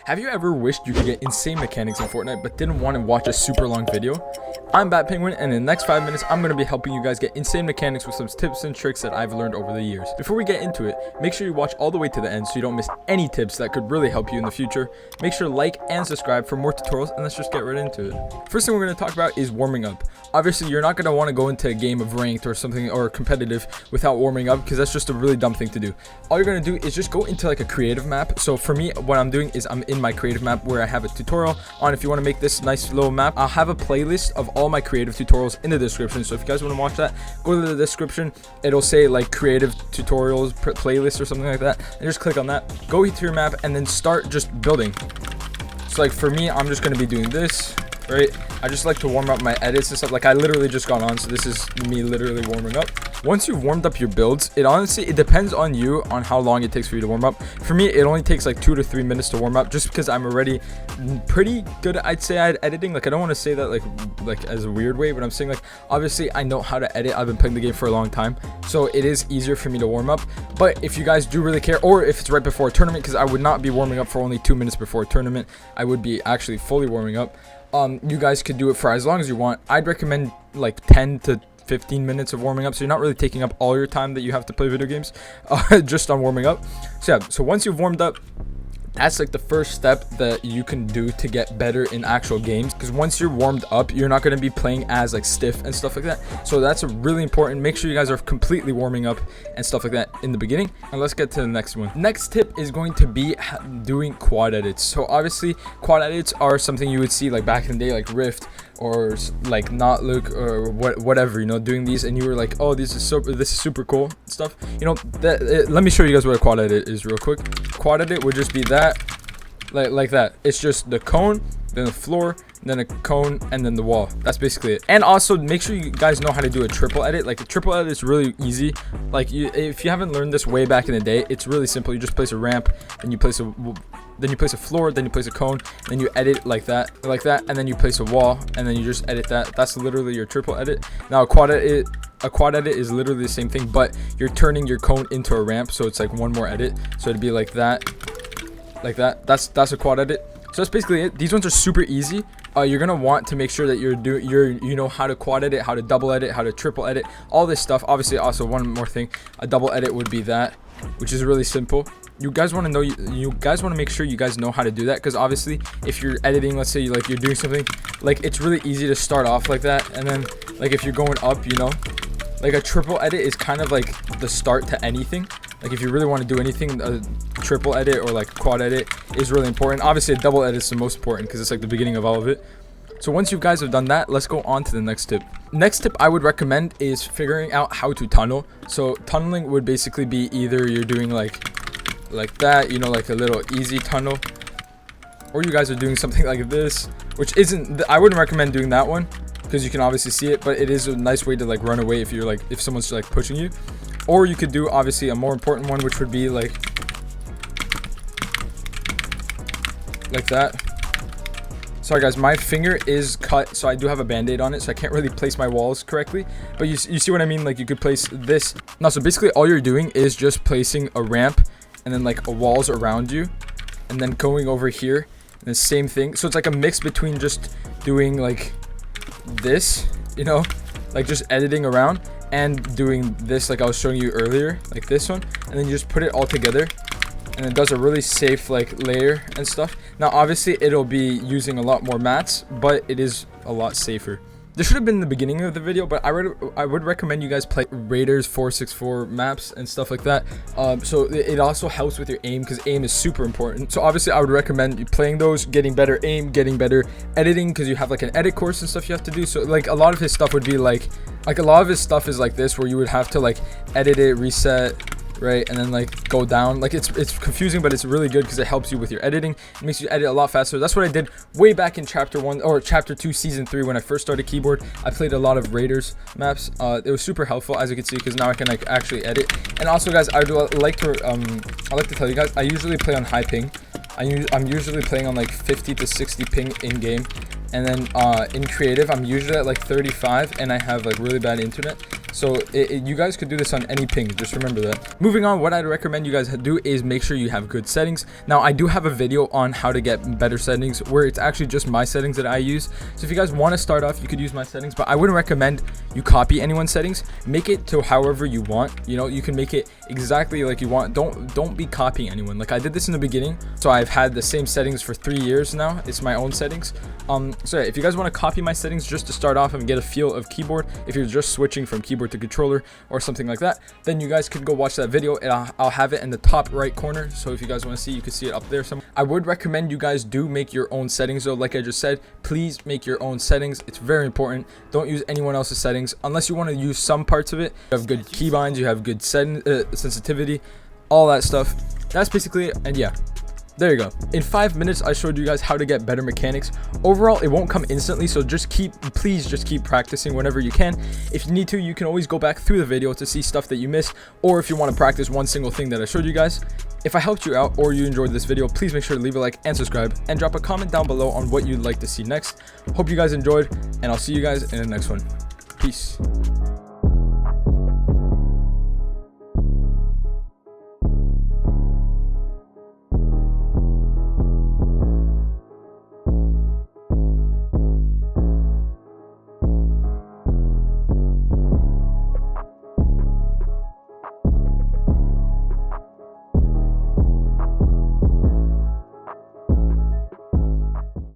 Have you ever wished you could get insane mechanics in Fortnite but didn't want to watch a super long video? I'm Bat Penguin, and in the next 5 minutes I'm going to be helping you guys get insane mechanics with some tips and tricks that I've learned over the years. Before we get into it, make sure you watch all the way to the end so you don't miss any tips that could really help you in the future. Make sure to like and subscribe for more tutorials, and let's just get right into it. First thing we're going to talk about is warming up. Obviously, you're not going to want to go into a game of ranked or something or competitive without warming up, because that's just a really dumb thing to do. All you're going to do is just go into like a creative map. So for me, what I'm doing is I'm in my creative map where I have a tutorial on if you want to make this nice little map. I'll have a playlist of all my creative tutorials in the description, so if you guys want to watch that, go to the description. It'll say like creative tutorials playlist or something like that, and just click on that, go to your map, and then start just building. So like for me, I'm just going to be doing this, right? I just like to warm up my edits and stuff. Like I literally just got on, so this is me literally warming up. Once you've warmed up your builds, it depends on you on how long it takes for you to warm up. For me, it only takes like 2 to 3 minutes to warm up, just because I'm already pretty good, I'd say, at editing. Like I don't want to say that like as a weird way, but I'm saying like obviously I know how to edit. I've been playing the game for a long time, so it is easier for me to warm up. But if you guys do really care, or if it's right before a tournament, because I would not be warming up for only 2 minutes before a tournament, I would be actually fully warming up. You guys could do it for as long as you want. I'd recommend like 10 to 15 minutes of warming up, so you're not really taking up all your time that you have to play video games just on warming up. So yeah, so once you've warmed up, that's like the first step that you can do to get better in actual games, because once you're warmed up, you're not going to be playing as like stiff and stuff like that. So that's really important. Make sure you guys are completely warming up and stuff like that in the beginning. And let's get to the next one. Next tip is going to be doing quad edits. So obviously quad edits are something you would see like back in the day, like Rift or like Not Look or whatever, you know, doing these, and you were like, oh, this is super cool stuff, you know. Let me show you guys what a quad edit is real quick. Quad edit would just be that, like that. It's just the cone, then the floor, then a cone, and then the wall. That's basically it. And also make sure you guys know how to do a triple edit. Like a triple edit is really easy. Like if you haven't learned this way back in the day, it's really simple. You just place a ramp, and you place a floor, then you place a cone, then you edit like that, and then you place a wall, and then you just edit that. That's literally your triple edit. Now a quad edit is literally the same thing, but you're turning your cone into a ramp, so it's like one more edit. So it'd be like that, That's a quad edit. So that's basically it. These ones are super easy. You're gonna want to make sure that you know how to quad edit, how to double edit, how to triple edit, all this stuff. Obviously, also one more thing, a double edit would be that, which is really simple. You guys want to know, you guys want to make sure you guys know how to do that, because obviously if you're editing, let's say you're doing something, like it's really easy to start off like that, and then like if you're going up, you know, like a triple edit is kind of like the start to anything. Like if you really want to do anything, a triple edit or like quad edit is really important. Obviously a double edit is the most important, because it's like the beginning of all of it. So once you guys have done that, let's go on to the next tip. Next tip I would recommend is figuring out how to tunnel. So tunneling would basically be either you're doing like that, you know, like a little easy tunnel, or you guys are doing something like this, which isn't, I wouldn't recommend doing that one, because you can obviously see it, but it is a nice way to like run away if you're like, if someone's like pushing you. Or you could do obviously a more important one, which would be like that. Sorry guys, my finger is cut, so I do have a band-aid on it, so I can't really place my walls correctly, but you see what I mean? Like you could place this. No, so basically all you're doing is just placing a ramp, and then like walls around you, and then going over here, and the same thing. So it's like a mix between just doing like this, you know, like just editing around, and doing this like I was showing you earlier, like this one, and then you just put it all together, and it does a really safe like layer and stuff. Now obviously it'll be using a lot more mats, but it is a lot safer. This should have been the beginning of the video, but I would recommend you guys play Raiders 464 maps and stuff like that. So it also helps with your aim, because aim is super important. So obviously I would recommend you playing those, getting better aim, getting better editing, because you have like an edit course and stuff you have to do. So like a lot of his stuff would be like a lot of his stuff is like this, where you would have to like edit it, reset, right, and then like go down. Like it's confusing, but it's really good because it helps you with your editing. It makes you edit a lot faster. That's what I did way back in chapter 1 or chapter 2 season 3 when I first started keyboard. I played a lot of Raiders maps. It was super helpful, as you can see, because now I can like actually edit. And also guys, I like to tell you guys, I usually play on high ping. I'm usually playing on like 50 to 60 ping in game, and then in creative I'm usually at like 35, and I have like really bad internet. So you guys could do this on any ping, just remember that. Moving on, what I'd recommend you guys do is make sure you have good settings. Now I do have a video on how to get better settings where it's actually just my settings that I use. So if you guys want to start off, you could use my settings, but I wouldn't recommend you copy anyone's settings. Make it to however you want. You know, you can make it exactly like you want. Don't be copying anyone. Like I did this in the beginning, so I've had the same settings for 3 years now. It's my own settings. So yeah, if you guys want to copy my settings just to start off and get a feel of keyboard, if you're just switching from keyboard to controller or something like that, then you guys could go watch that video, and I'll have it in the top right corner. So if you guys want to see, you can see it up there somewhere. I would recommend you guys do make your own settings though. Like I just said, please make your own settings. It's very important. Don't use anyone else's settings unless you want to use some parts of it. You have good keybinds, you have good sensitivity, all that stuff. That's basically it. And yeah, there you go. In 5 minutes, I showed you guys how to get better mechanics. Overall, it won't come instantly, so please just keep practicing whenever you can. If you need to, you can always go back through the video to see stuff that you missed, or if you want to practice one single thing that I showed you guys. If I helped you out or you enjoyed this video, please make sure to leave a like and subscribe, and drop a comment down below on what you'd like to see next. Hope you guys enjoyed, and I'll see you guys in the next one. Peace.